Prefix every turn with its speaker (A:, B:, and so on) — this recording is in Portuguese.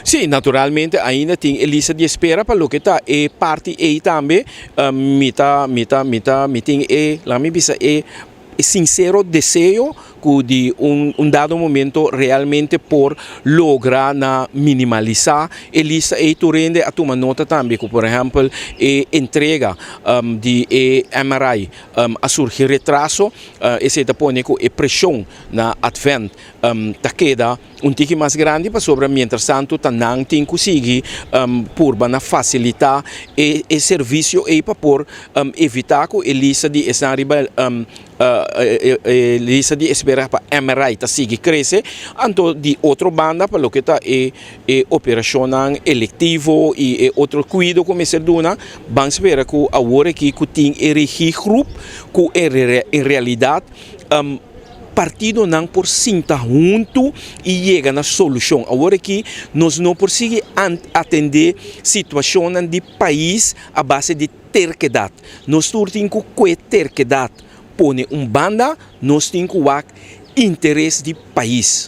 A: Sim, naturalmente ainda tem lista de espera para o que está e parte e também me tem e lá me bisa e sincero desejo que de dado momento realmente por lograr na minimalizar a lista e tu rende a tomar nota também que por exemplo entrega de MRI a surgir retraso e se põe com a pressão na advent ta queda tique mais grande para sobre mientras tanto tanang tem conseguir por na facilitar e serviço e para por evitar que a lista de escenário lista de espera para MRI tá sigue cresce, anto de outra banda para o que tá operação eletivo e outro cuidado como ser dona, vamos esperar que agora que tem grupo que em realidade partido não por sentar junto e chega na solução. Agora que nós não conseguimos atender situações de país a base de terquedade. Nós temos que terquedade põe banda, nós temos que interesse de país.